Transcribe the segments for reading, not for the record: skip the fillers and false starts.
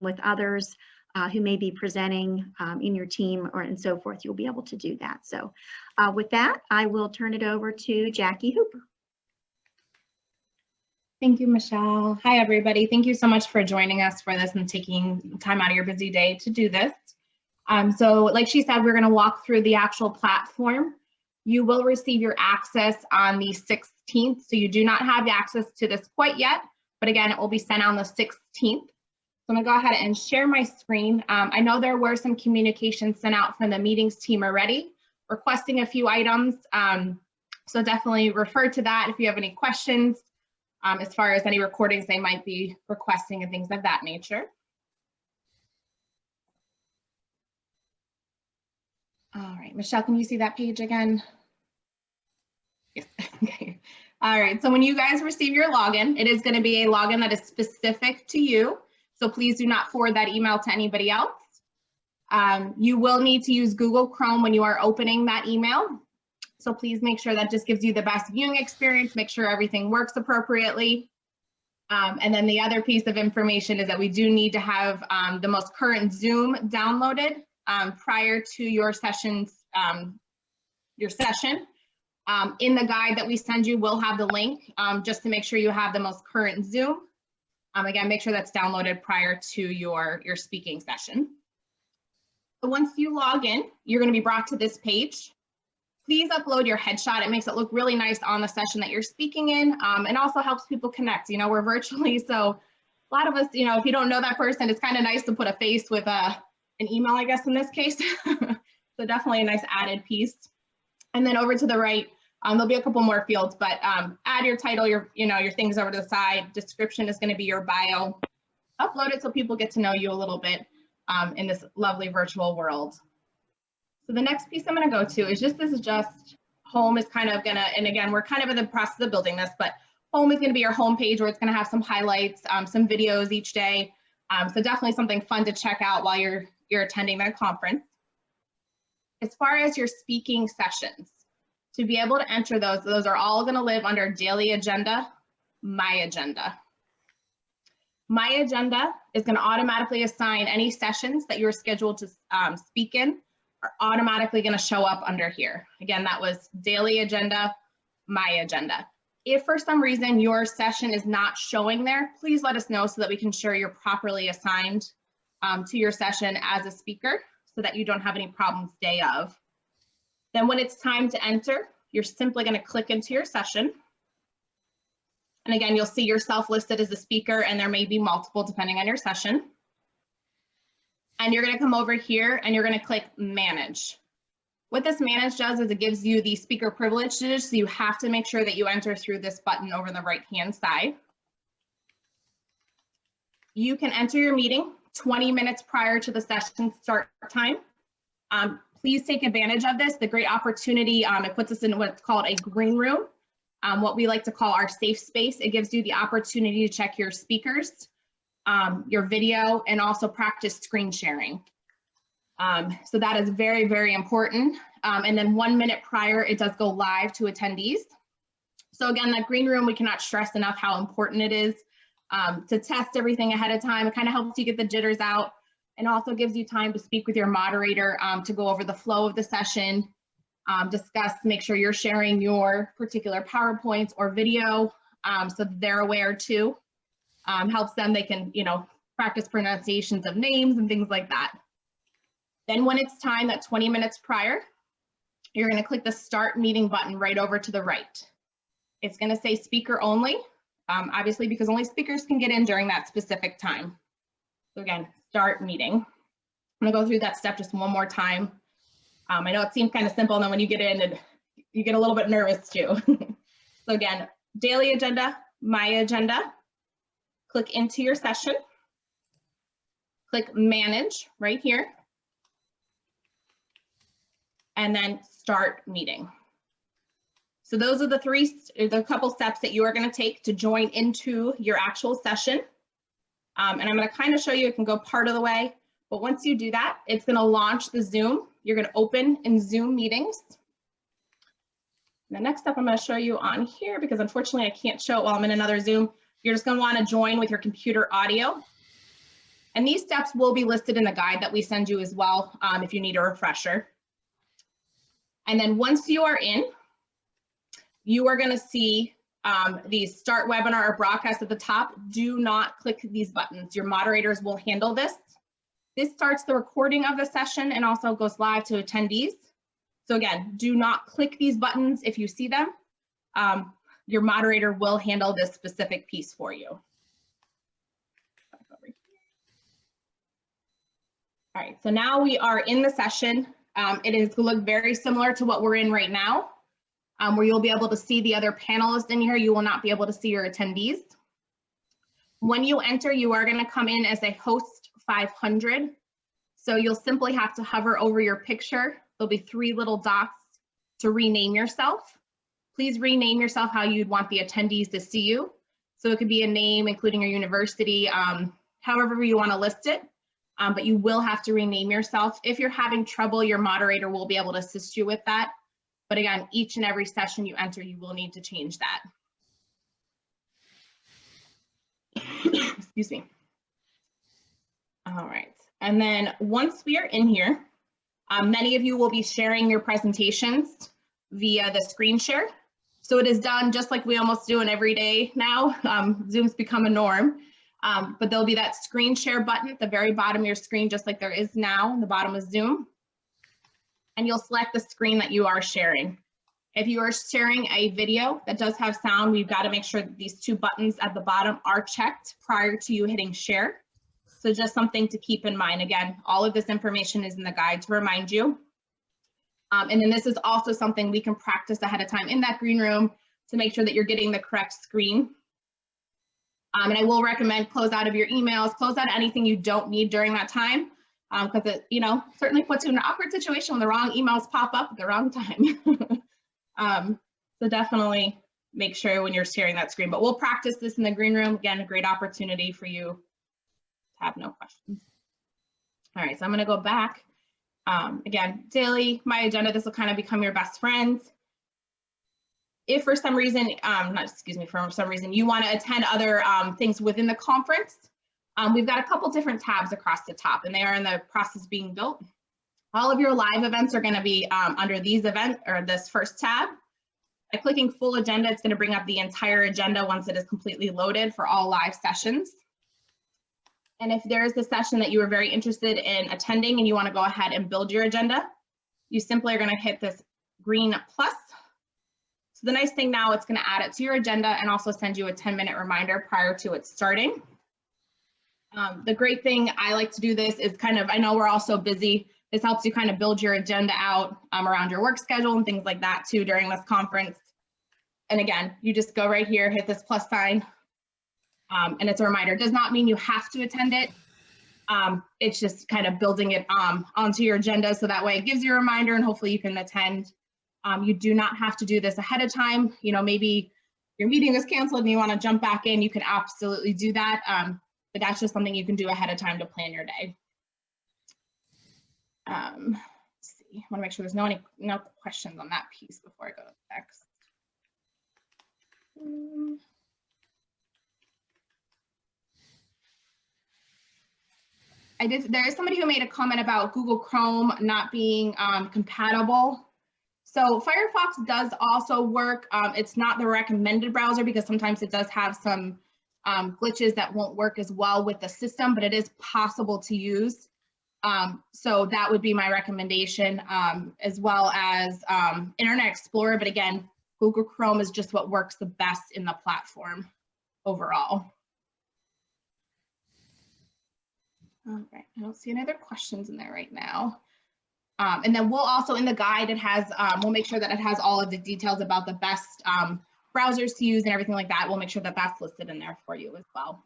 with others who may be presenting in your team and so forth, you'll be able to do that. So with that, I will turn it over to Jackie Hooper. Thank you, Michelle. Hi, everybody. Thank you so much for joining us for this and taking time out of your busy day to do this. So like she said, we're going to walk through the actual platform. You will receive your access on the 16th, so you do not have access to this quite yet, but again, it will be sent on the 16th. So I'm going to go ahead and share my screen. I know there were some communications sent out from the meetings team already, requesting a few items. So definitely refer to that if you have any questions as far as any recordings they might be requesting and things of that nature. All right, Michelle, can you see that page again? Yes, okay. All right, so when you guys receive your login, it is going to be a login that is specific to you. So please do not forward that email to anybody else. You will need to use Google Chrome when you are opening that email. So please make sure that just gives you the best viewing experience, make sure everything works appropriately. And then the other piece of information is that we do need to have the most current Zoom downloaded prior to your session. In the guide that we send you, we'll have the link just to make sure you have the most current Zoom. Again, make sure that's downloaded prior to your speaking session. So once you log in, you're going to be brought to this page. Please upload your headshot. It makes it look really nice on the session that you're speaking in, and also helps people connect. You know, we're virtually, so a lot of us, you know, if you don't know that person, it's kind of nice to put a face with an email, I guess, in this case. So definitely a nice added piece. And then over to the right, there'll be a couple more fields, but add your title, your things over to the side. Description is going to be your bio. Upload it so people get to know you a little bit in this lovely virtual world. So the next piece I'm going to go to is just home is kind of going to, and again, we're kind of in the process of building this, but home is going to be your home page where it's going to have some highlights, some videos each day. So definitely something fun to check out while you're attending that conference. As far as your speaking sessions, to be able to enter those are all going to live under Daily Agenda, My Agenda. My Agenda is going to automatically assign any sessions that you're scheduled to speak in are automatically going to show up under here. Again, that was Daily Agenda, My Agenda. If for some reason your session is not showing there, please let us know so that we can ensure you're properly assigned to your session as a speaker so that you don't have any problems day of. Then when it's time to enter, you're simply going to click into your session. And again, you'll see yourself listed as a speaker, and there may be multiple depending on your session. And you're going to come over here and you're going to click Manage. What this Manage does is it gives you the speaker privileges, so you have to make sure that you enter through this button over the right-hand side. You can enter your meeting 20 minutes prior to the session start time. Please take advantage of this, the great opportunity. It puts us in what's called a green room, what we like to call our safe space. It gives you the opportunity to check your speakers, your video, and also practice screen sharing. So that is very, very important. And then 1 minute prior, it does go live to attendees. So again, that green room, we cannot stress enough how important it is to test everything ahead of time. It kind of helps you get the jitters out and also gives you time to speak with your moderator to go over the flow of the session, discuss, make sure you're sharing your particular PowerPoints or video so that they're aware too. Helps them, they can, practice pronunciations of names and things like that. Then when it's time, that 20 minutes prior, you're going to click the Start Meeting button right over to the right. It's going to say speaker only, obviously because only speakers can get in during that specific time. So again, Start Meeting. I'm going to go through that step just one more time. I know it seems kind of simple, and then when you get in, you get a little bit nervous too. So again, Daily Agenda, My Agenda. Click into your session. Click Manage right here. And then Start Meeting. So those are the couple steps that you are going to take to join into your actual session. And I'm going to kind of show you, it can go part of the way, but once you do that, it's going to launch the Zoom. You're going to open in Zoom Meetings. The next step I'm going to show you on here, because unfortunately I can't show it while I'm in another Zoom. You're just going to want to join with your computer audio. And these steps will be listed in the guide that we send you as well, if you need a refresher. And then once you are in, you are going to see the start webinar or broadcast at the top. Do not click these buttons. Your moderators will handle this. This starts the recording of the session and also goes live to attendees. So again, do not click these buttons if you see them. Your moderator will handle this specific piece for you. All right, so now we are in the session. It is going to look very similar to what we're in right now, where you'll be able to see the other panelists in here. You will not be able to see your attendees. When you enter, you are going to come in as a host 500. So you'll simply have to hover over your picture. There'll be 3 little dots to rename yourself. Please rename yourself how you'd want the attendees to see you. So it could be a name, including your university, however you want to list it. But you will have to rename yourself. If you're having trouble, your moderator will be able to assist you with that. But again, each and every session you enter, you will need to change that. Excuse me. All right. And then once we are in here, many of you will be sharing your presentations via the screen share. So it is done just like we almost do it every day now. Zoom's become a norm. But there'll be that screen share button at the very bottom of your screen, just like there is now in the bottom of Zoom. And you'll select the screen that you are sharing. If you are sharing a video that does have sound, we've got to make sure that these 2 buttons at the bottom are checked prior to you hitting share. So just something to keep in mind. Again, all of this information is in the guide to remind you. And then this is also something we can practice ahead of time in that green room to make sure that you're getting the correct screen. And I will recommend close out of your emails, close out anything you don't need during that time, because it, certainly puts you in an awkward situation when the wrong emails pop up at the wrong time. So definitely make sure when you're sharing that screen, but we'll practice this in the green room. Again, a great opportunity for you to have no questions. All right, so I'm going to go back. Again, daily, my agenda, this will kind of become your best friend. If for some reason, for some reason you want to attend other things within the conference, we've got a couple different tabs across the top, and they are in the process of being built. All of your live events are going to be under these events or this first tab. By clicking full agenda, it's going to bring up the entire agenda once it is completely loaded for all live sessions. And if there's a session that you are very interested in attending and you want to go ahead and build your agenda, you simply are going to hit this green plus. So the nice thing now, it's going to add it to your agenda and also send you a 10-minute reminder prior to it starting. The great thing I like to do this is I know we're all so busy. This helps you kind of build your agenda out around your work schedule and things like that too during this conference. And again, you just go right here, hit this plus sign, and it's a reminder. It does not mean you have to attend it. It's just kind of building it onto your agenda so that way it gives you a reminder and hopefully you can attend. You do not have to do this ahead of time. Maybe your meeting is canceled and you want to jump back in, you can absolutely do that. But that's just something you can do ahead of time to plan your day. Let's see, I want to make sure there's no questions on that piece before I go to the next. There is somebody who made a comment about Google Chrome not being compatible. So Firefox does also work. It's not the recommended browser because sometimes it does have some glitches that won't work as well with the system, but it is possible to use. So that would be my recommendation, as well as Internet Explorer. But again, Google Chrome is just what works the best in the platform overall. All right, I don't see any other questions in there right now. And then we'll also, in the guide, it has, we'll make sure that it has all of the details about the best browsers to use and everything like that. We'll make sure that that's listed in there for you as well.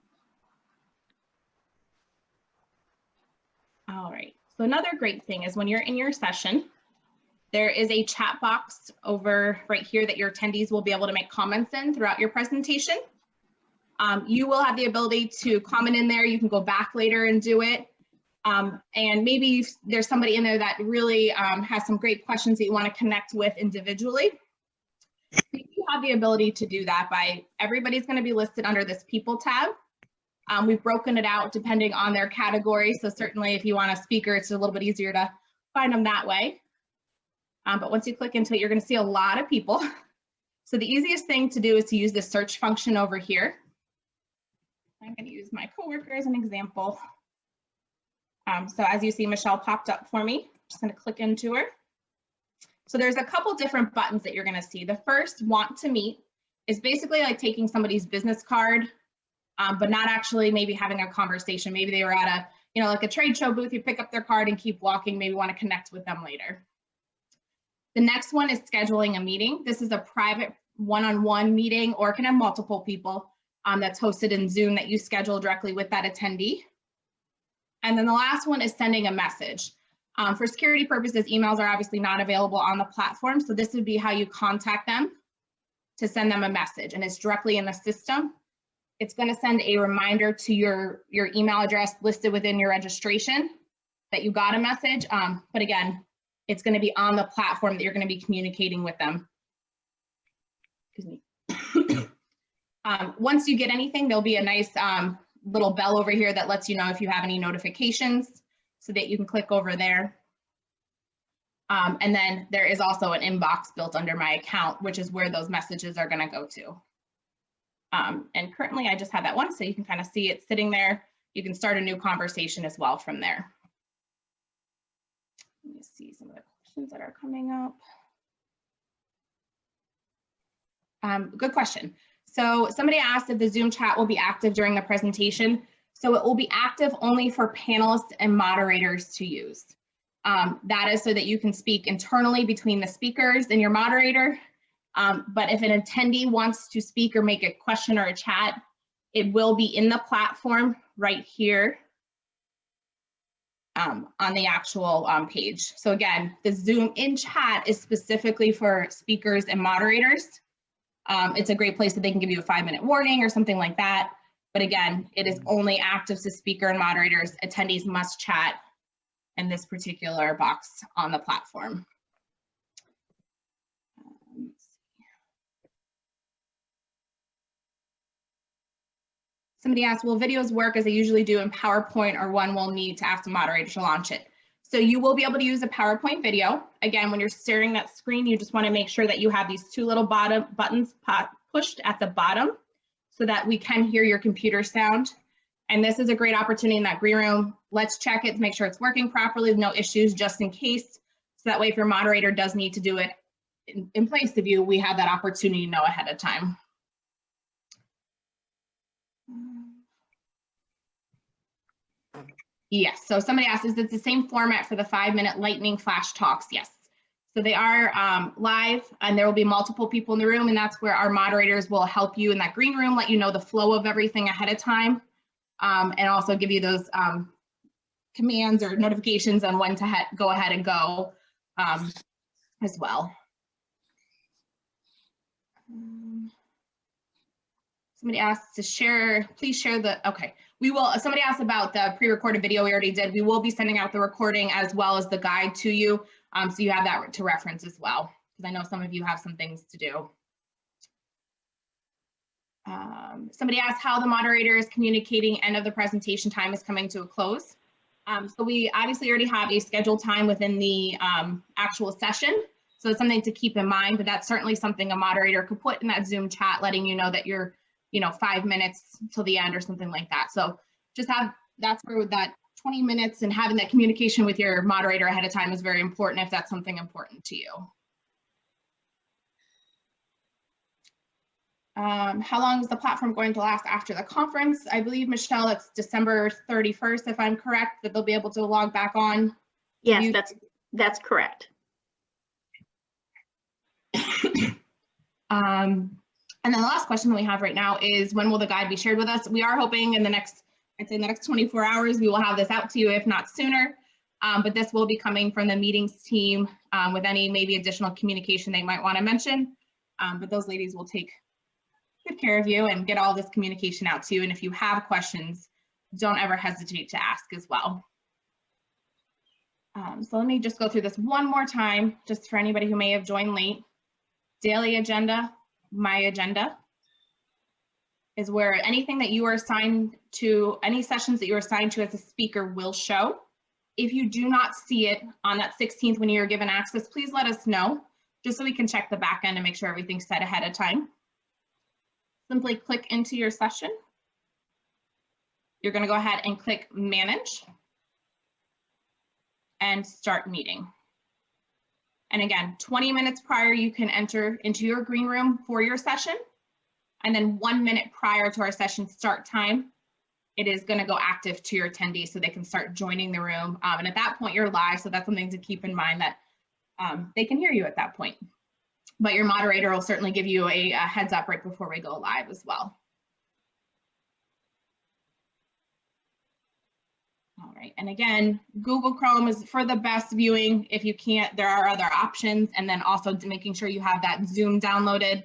All right, so another great thing is when you're in your session, there is a chat box over right here that your attendees will be able to make comments in throughout your presentation. You will have the ability to comment in there. You can go back later and do it. And maybe there's somebody in there that really has some great questions that you want to connect with individually. You have the ability to do that by, everybody's going to be listed under this people tab. We've broken it out depending on their category. So certainly if you want a speaker, it's a little bit easier to find them that way. But once you click into it, you're going to see a lot of people. So the easiest thing to do is to use the search function over here. I'm going to use my coworker as an example. So as you see, Michelle popped up for me. I'm just going to click into her. So there's a couple different buttons that you're going to see. The first, want to meet, is basically like taking somebody's business card, but not actually maybe having a conversation. Maybe they were at a, you know, like a trade show booth, you pick up their card and keep walking, maybe want to connect with them later. The next one is scheduling a meeting. This is a private one-on-one meeting, or can have multiple people that's hosted in Zoom that you schedule directly with that attendee. And then the last one is sending a message. For security purposes, emails are obviously not available on the platform. So this would be how you contact them to send them a message, and it's directly in the system. It's going to send a reminder to your email address listed within your registration that you got a message. But again, it's going to be on the platform that you're going to be communicating with them. Excuse me. Once you get anything, there'll be a nice little bell over here that lets you know if you have any notifications, so that you can click over there. And then there is also an inbox built under my account, which is where those messages are going to go to. And currently I just have that one, so you can kind of see it sitting there. You can start a new conversation as well from there. Let me see some of the questions that are coming up. Good question. So somebody asked if the Zoom chat will be active during the presentation. So it will be active only for panelists and moderators to use. That is so that you can speak internally between the speakers and your moderator. But if an attendee wants to speak or make a question or a chat, it will be in the platform right here on the actual page. So again, the Zoom in chat is specifically for speakers and moderators. It's a great place that they can give you a 5-minute warning or something like that. But again, it is only active to speaker and moderators. Attendees must chat in this particular box on the platform. Somebody asked, will videos work as they usually do in PowerPoint, or one will need to ask the moderator to launch it? So you will be able to use a PowerPoint video. Again, when you're staring at that screen, you just want to make sure that you have these two little bottom buttons pushed at the bottom so that we can hear your computer sound. And this is a great opportunity in that green room. Let's check it to make sure it's working properly, no issues, just in case. So that way, if your moderator does need to do it in place of you, we have that opportunity to know ahead of time. Yes, so somebody asked, is it the same format for the 5-minute lightning flash talks? Yes. So they are live, and there will be multiple people in the room, and that's where our moderators will help you in that green room, let you know the flow of everything ahead of time, and also give you those commands or notifications on when to go ahead and go as well. Somebody asked to share, please share the, okay. We will, somebody asked about the pre-recorded video we already did. We will be sending out the recording as well as the guide to you. So you have that to reference as well, because I know some of you have some things to do. Somebody asked how the moderator is communicating end of the presentation time is coming to a close. So we obviously already have a scheduled time within the actual session. So it's something to keep in mind, but that's certainly something a moderator could put in that Zoom chat, letting you know that you're 5 minutes till the end or something like that. So just have, that's where that 20 minutes and having that communication with your moderator ahead of time is very important if that's something important to you. How long is the platform going to last after the conference? I believe, Michelle, it's December 31st, if I'm correct, that they'll be able to log back on. Yes, that's correct. And then the last question that we have right now is, when will the guide be shared with us? We are hoping in the next, I'd say in the next 24 hours, we will have this out to you, if not sooner. But this will be coming from the meetings team with any maybe additional communication they might want to mention. But those ladies will take good care of you and get all this communication out to you. And if you have questions, don't ever hesitate to ask as well. So let me just go through this one more time, just for anybody who may have joined late. Daily agenda, my agenda. is where anything that you are assigned to, any sessions that you're assigned to as a speaker will show. If you do not see it on that 16th when you're given access, please let us know, just so we can check the back end and make sure everything's set ahead of time. Simply click into your session. You're going to go ahead and click Manage and Start Meeting. And again, 20 minutes prior, you can enter into your green room for your session. And then 1 minute prior to our session start time, it is going to go active to your attendees so they can start joining the room. And at that point, you're live. So that's something to keep in mind, that they can hear you at that point. But your moderator will certainly give you a heads up right before we go live as well. All right, and again, Google Chrome is for the best viewing. If you can't, there are other options. And then also making sure you have that Zoom downloaded,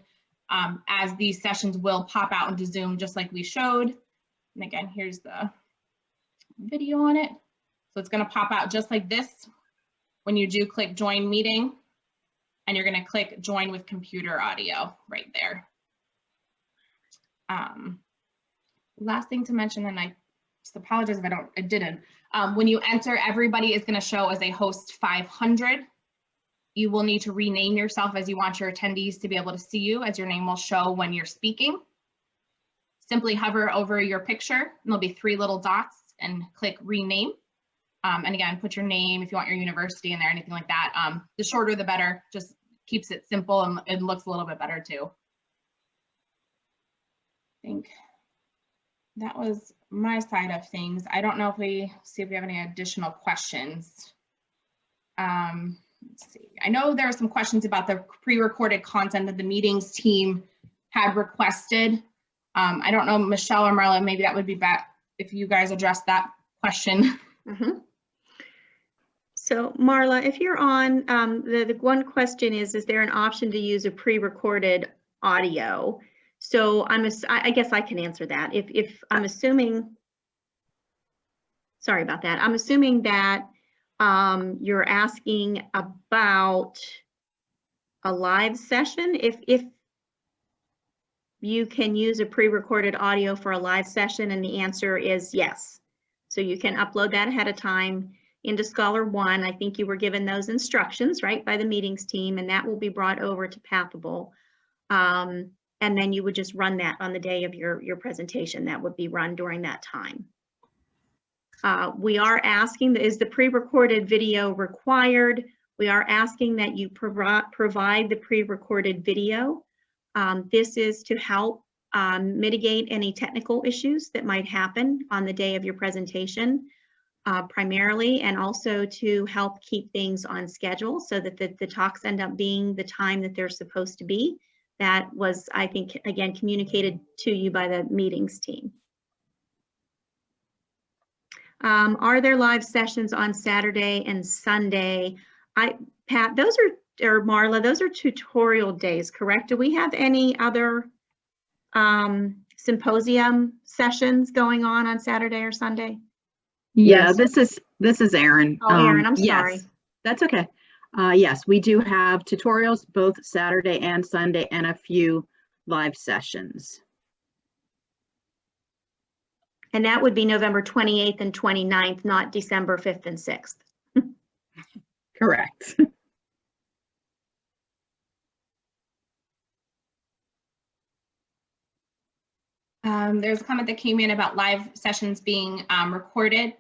as these sessions will pop out into Zoom just like we showed. And again, here's the video on it. So it's going to pop out just like this when you do click Join Meeting, and you're going to click Join with Computer Audio right there. Last thing to mention, and I just apologize if I didn't. When you enter, everybody is going to show as a host 500. You will need to rename yourself as you want your attendees to be able to see you, as your name will show when you're speaking. Simply hover over your picture, and there'll be 3 little dots, and click Rename. And again, put your name if you want your university in there, anything like that. The shorter the better, just keeps it simple, and it looks a little bit better too. I think that was my side of things. I don't know if we have any additional questions. Let's see. I know there are some questions about the pre-recorded content that the meetings team had requested. I don't know, Michelle or Marla, maybe that would be back if you guys address that question. Mm-hmm. So Marla, if you're on, the one question is there an option to use a pre-recorded audio? So I guess I can answer that. If I'm assuming, sorry about that. I'm assuming that you're asking about a live session. If you can use a pre-recorded audio for a live session, and the answer is yes. So you can upload that ahead of time into Scholar One. I think you were given those instructions, right, by the meetings team, and that will be brought over to Pathable. And then you would just run that on the day of your presentation. That would be run during that time. We are asking, is the pre-recorded video required? We are asking that you provide the pre-recorded video. This is to help mitigate any technical issues that might happen on the day of your presentation, primarily, and also to help keep things on schedule so that the talks end up being the time that they're supposed to be. That was, I think, again, communicated to you by the meetings team. Are there live sessions on Saturday and Sunday? Pat, those are, or Marla, those are tutorial days, correct? Do we have any other symposium sessions going on Saturday or Sunday? Yeah, yes. This is Erin. Oh, Erin, I'm sorry. Yes, that's okay. Yes, we do have tutorials both Saturday and Sunday, and a few live sessions. And that would be November 28th and 29th, not December 5th and 6th. Correct. There's a comment that came in about live sessions being recorded.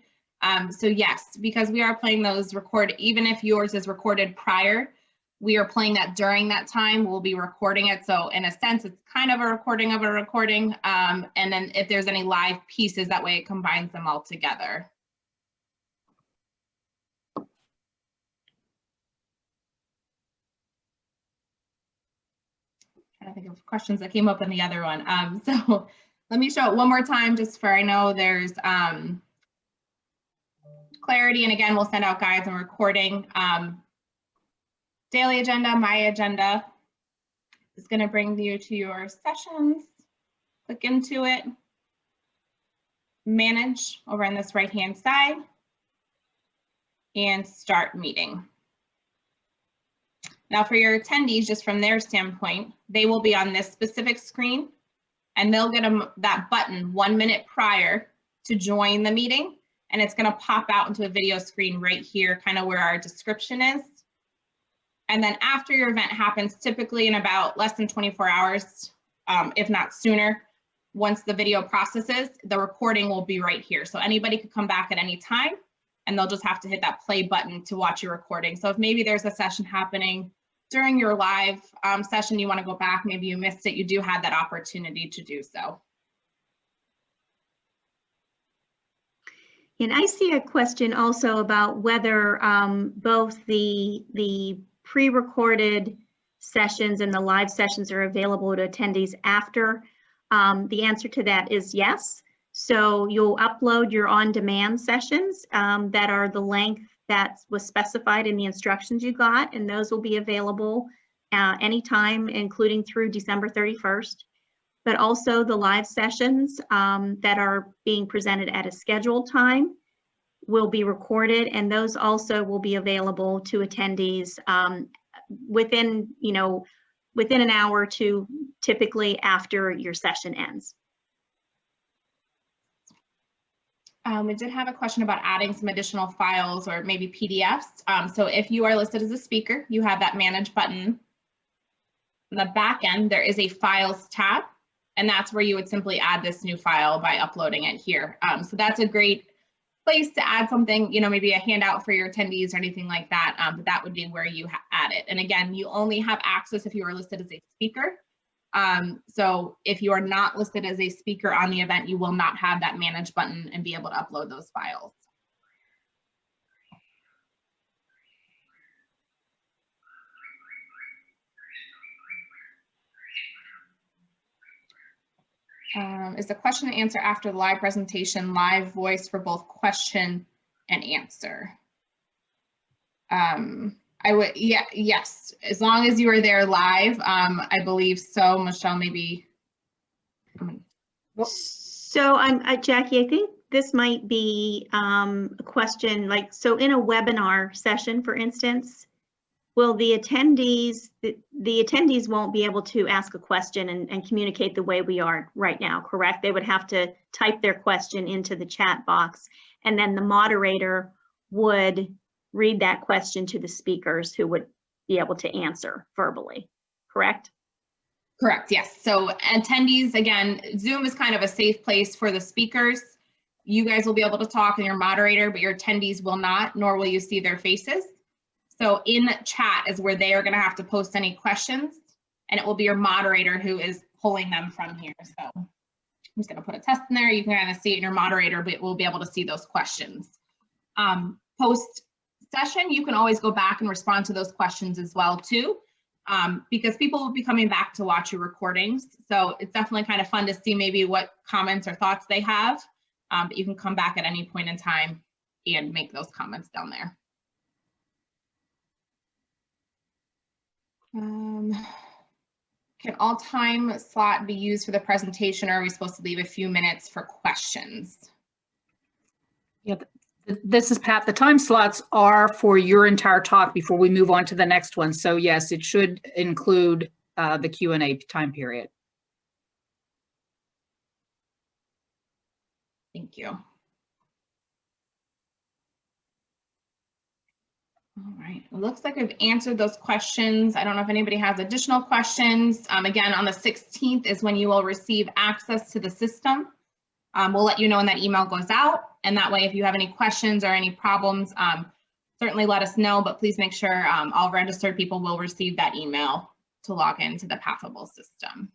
So yes, because we are playing those even if yours is recorded prior, we are playing that during that time. We'll be recording it. So in a sense, it's kind of a recording of a recording. And then if there's any live pieces, that way it combines them all together. I think of questions that came up in the other one. So let me show it one more time, just for I know there's clarity. And again, we'll send out guides and recording. Daily agenda, my agenda is going to bring you to your sessions. Click into it. Manage over on this right-hand side. And start meeting. Now for your attendees, just from their standpoint, they will be on this specific screen. and they'll get that button 1 minute prior to join the meeting. And it's going to pop out into a video screen right here, kind of where our description is. And then after your event happens, typically in about less than 24 hours, if not sooner, once the video processes, the recording will be right here. So anybody could come back at any time, and they'll just have to hit that play button to watch your recording. So if maybe there's a session happening during your live session, you want to go back, maybe you missed it, you do have that opportunity to do so. And I see a question also about whether both the pre-recorded sessions and the live sessions are available to attendees after. The answer to that is yes. So you'll upload your on-demand sessions that are the length that was specified in the instructions you got, and those will be available anytime, including through December 31st. But also the live sessions that are being presented at a scheduled time will be recorded, and those also will be available to attendees within an hour or two, typically after your session ends. We did have a question about adding some additional files or maybe PDFs. So if you are listed as a speaker, you have that manage button. On the back end, there is a files tab, and that's where you would simply add this new file by uploading it here. So that's a great place to add something, maybe a handout for your attendees or anything like that, but that would be where you add it. And again, you only have access if you are listed as a speaker. So if you are not listed as a speaker on the event, you will not have that manage button and be able to upload those files. Is the question and answer after the live presentation live voice for both question and answer? I would, yes, as long as you are there live, I believe so. Michelle, maybe. So Jackie, I think this might be a question so in a webinar session, for instance, will the attendees won't be able to ask a question and communicate the way we are right now, correct? They would have to type their question into the chat box, and then the moderator would read that question to the speakers who would be able to answer verbally, correct? Correct, yes. So attendees, again, Zoom is kind of a safe place for the speakers. You guys will be able to talk and your moderator, but your attendees will not, nor will you see their faces. So in chat is where they are going to have to post any questions, and it will be your moderator who is pulling them from here. So I'm just going to put a test in there. You can kind of see it in your moderator, but we'll be able to see those questions. Post session, you can always go back and respond to those questions as well too, because people will be coming back to watch your recordings. So it's definitely kind of fun to see maybe what comments or thoughts they have, but you can come back at any point in time and make those comments down there. Can all time slot be used for the presentation, or are we supposed to leave a few minutes for questions? Yeah, this is Pat. The time slots are for your entire talk before we move on to the next one. So yes, it should include the Q&A time period. Thank you. All right, it looks like we've answered those questions. I don't know if anybody has additional questions. Again, on the 16th is when you will receive access to the system. We'll let you know when that email goes out. And that way, if you have any questions or any problems, certainly let us know, but please make sure all registered people will receive that email to log into the Pathable system.